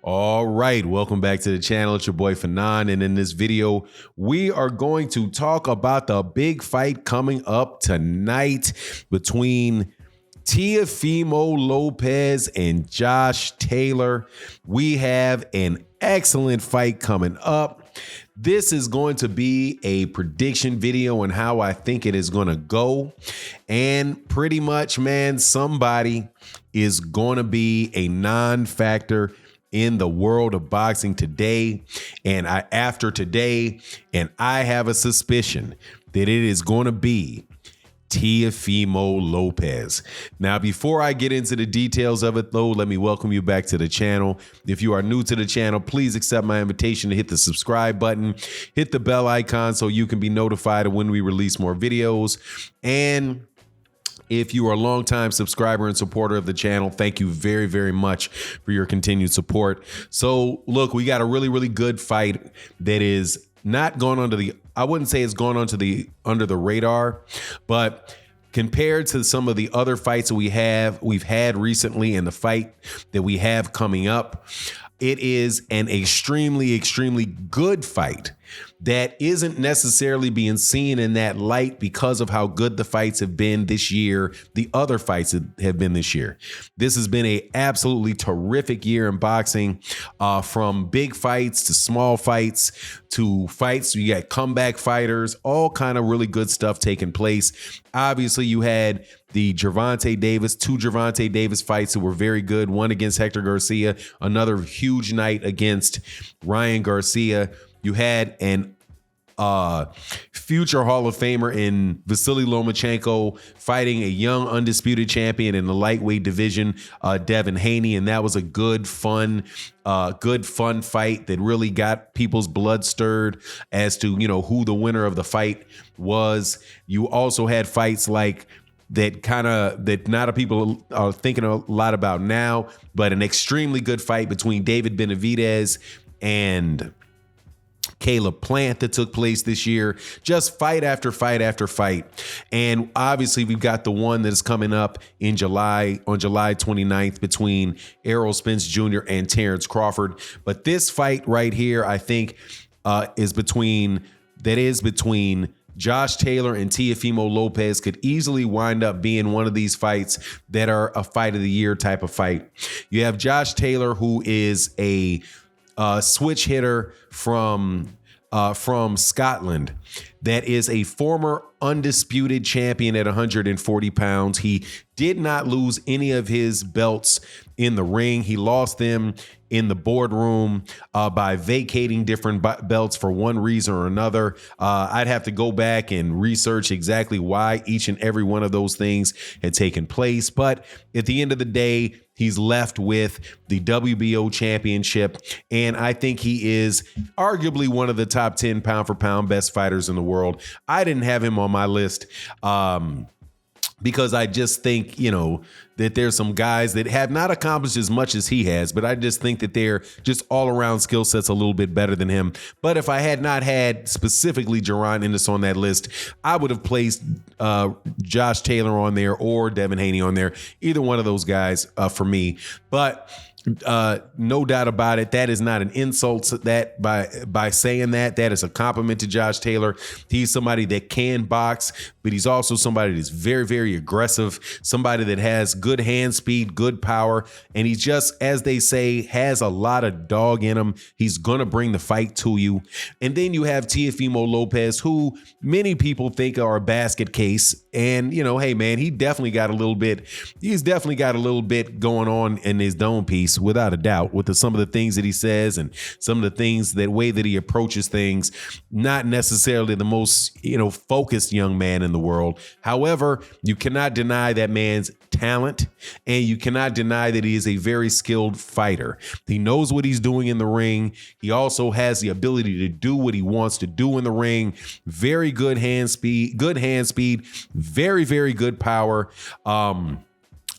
All right, welcome back to the channel. It's your boy Fanon, and in this video, we are going to talk about the big fight coming up tonight between Teofimo Lopez and Josh Taylor. We have an excellent fight coming up. This is going to be a prediction video on how I think it is going to go. And pretty much, man, somebody is going to be a non-factor in the world of boxing today. And after today, and I have a suspicion that it is going to be Teofimo Lopez. Now, before I get into the details of it, though, let me welcome you back to the channel. If you are new to the channel, please accept my invitation to hit the subscribe button, hit the bell icon so you can be notified of when we release more videos. And if you are a longtime subscriber and supporter of the channel, thank you very, very much for your continued support. So, look, we got a really, really good fight that is not going under the, I wouldn't say it's going under the radar, but compared to some of the other fights that we've had recently and the fight that we have coming up, it is an extremely, extremely good fight that isn't necessarily being seen in that light because of how good the fights have been this year, the other fights that have been this year. This has been a absolutely terrific year in boxing, from big fights to small fights to fights. You got comeback fighters, all kind of really good stuff taking place. Obviously, you had the two Gervonta Davis fights that were very good. One against Hector Garcia, another huge night against Ryan Garcia. You had an future Hall of Famer in Vasily Lomachenko fighting a young undisputed champion in the lightweight division, Devin Haney, and that was a good fun fight that really got people's blood stirred as to, you know, who the winner of the fight was. You also had fights like that not a people are thinking a lot about now, but an extremely good fight between David Benavidez and Caleb Plant that took place this year. Just fight after fight after fight. And obviously we've got the one that is coming up in July, on July 29th, between Errol Spence Jr. and Terrence Crawford. But this fight right here, I think, is between Josh Taylor and Teofimo Lopez. Could easily wind up being one of these fights that are a fight of the year type of fight. You have Josh Taylor, who is a switch hitter from Scotland, that is a former undisputed champion at 140 pounds. He did not lose any of his belts in the ring. He lost them in the boardroom by vacating different belts for one reason or another. I'd have to go back and research exactly why each and every one of those things had taken place. But at the end of the day, he's left with the WBO championship. And I think he is arguably one of the top 10 pound for pound best fighters in the world. I didn't have him on my list because I just think, you know, that there's some guys that have not accomplished as much as he has, but I just think that they're just all around skill sets a little bit better than him. But if I had not had specifically Jaron Ennis on that list, I would have placed Josh Taylor on there or Devin Haney on there. Either one of those guys for me. But no doubt about it, that is not an insult. That by saying that is a compliment to Josh Taylor. He's somebody that can box, but he's also somebody that's very, very aggressive, somebody that has good hand speed, good power, and he's just, as they say, has a lot of dog in him. He's gonna bring the fight to you. And then you have Teofimo Lopez, who many people think are a basket case. And, you know, hey man, he's definitely got a little bit going on in his dome piece, without a doubt, with some of the things that he says and some of the things, that way that he approaches things. Not necessarily the most, you know, focused young man in the world. However, you cannot deny that man's talent, and you cannot deny that he is a very skilled fighter. He knows what he's doing in the ring. He also has the ability to do what he wants to do in the ring. Very good hand speed, very, very good power.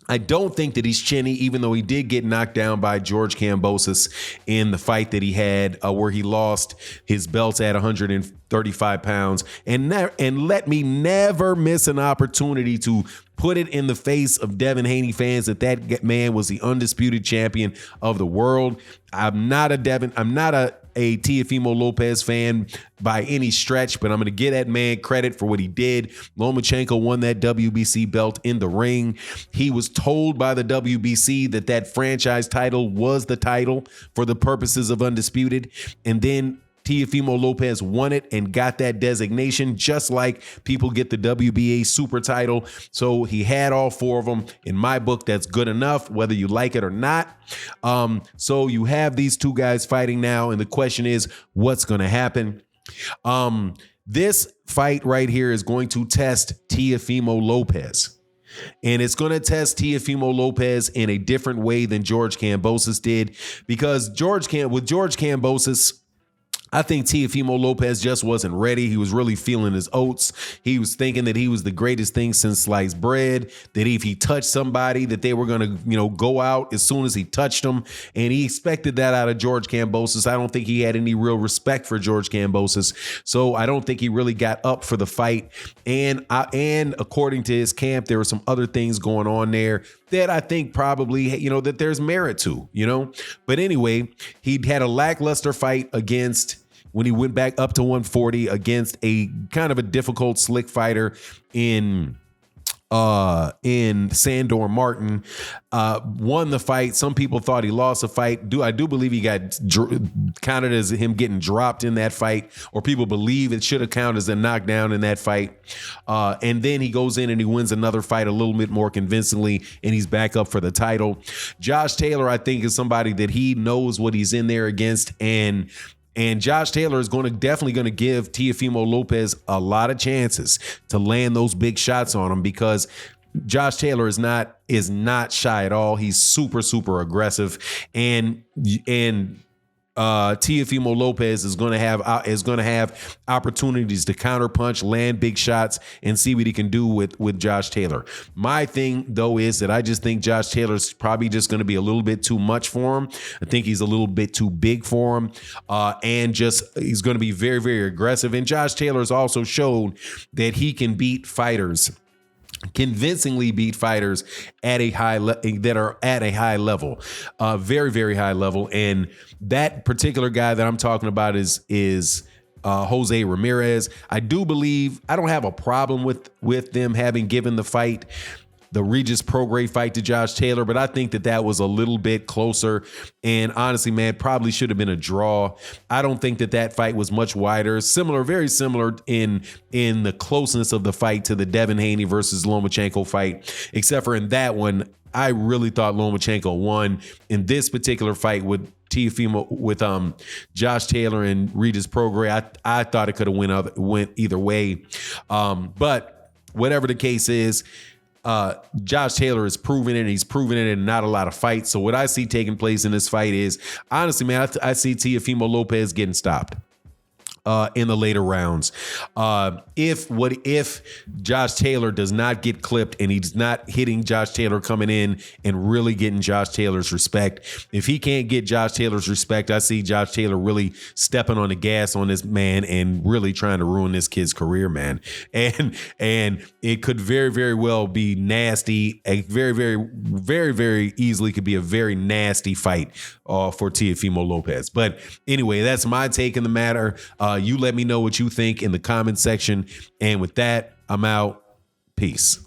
I don't think that he's chinny, even though he did get knocked down by George Kambosos in the fight that he had, where he lost his belts at 135 pounds. And let me never miss an opportunity to put it in the face of Devin Haney fans that man was the undisputed champion of the world. I'm not a Teofimo Lopez fan by any stretch, but I'm going to give that man credit for what he did. Lomachenko won that WBC belt in the ring. He was told by the WBC that franchise title was the title for the purposes of undisputed. And then Teofimo Lopez won it and got that designation, just like people get the WBA super title. So he had all four of them. In my book, that's good enough, whether you like it or not. So you have these two guys fighting now, and the question is, what's going to happen? This fight right here is going to test Teofimo Lopez. And it's going to test Teofimo Lopez in a different way than George Kambosos did, because George Kambosos, I think Teofimo Lopez just wasn't ready. He was really feeling his oats. He was thinking that he was the greatest thing since sliced bread, that if he touched somebody, that they were going to, go out as soon as he touched them. And he expected that out of George Kambosos. I don't think he had any real respect for George Kambosos. So I don't think he really got up for the fight. And according to his camp, there were some other things going on there that I think probably, that there's merit to, But anyway, he'd had a lackluster fight when he went back up to 140 against a kind of a difficult, slick fighter in Sandor Martin. Won the fight. Some people thought he lost the fight. I do believe he got counted as him getting dropped in that fight, or people believe it should have counted as a knockdown in that fight. And then he goes in and he wins another fight a little bit more convincingly, and he's back up for the title. Josh Taylor, I think, is somebody that he knows what he's in there against, and Josh Taylor is definitely going to give Teofimo Lopez a lot of chances to land those big shots on him, because Josh Taylor is not shy at all. He's super, super aggressive, and Teofimo Lopez is going to have opportunities to counterpunch, land big shots, and see what he can do with Josh Taylor. My thing, though, is that I just think Josh Taylor's probably just going to be a little bit too much for him. I think he's a little bit too big for him, and he's going to be very, very aggressive. And Josh Taylor's also showed that he can convincingly beat fighters that are at a high level, very, very high level. And that particular guy that I'm talking about is Jose Ramirez. I don't have a problem with them having given the Regis Prograis fight to Josh Taylor, but I think that was a little bit closer. And honestly, man, probably should have been a draw. I don't think that fight was much wider. Very similar in the closeness of the fight to the Devin Haney versus Lomachenko fight, except for in that one, I really thought Lomachenko won. In this particular fight with Josh Taylor and Regis Prograis, I thought it could have went either way. But whatever the case is, Josh Taylor is proving it, and he's proven it in not a lot of fights. So what I see taking place in this fight is, honestly, man, I see Teofimo Lopez getting stopped in the later rounds. If Josh Taylor does not get clipped and he's not hitting Josh Taylor coming in and really getting Josh Taylor's respect, if he can't get Josh Taylor's respect, I see Josh Taylor really stepping on the gas on this man and really trying to ruin this kid's career, man. And it could very, very well be nasty. A very, very, very, very easily could be a very nasty fight for Teofimo Lopez. But anyway, that's my take in the matter. You let me know what you think in the comment section. And with that, I'm out. Peace.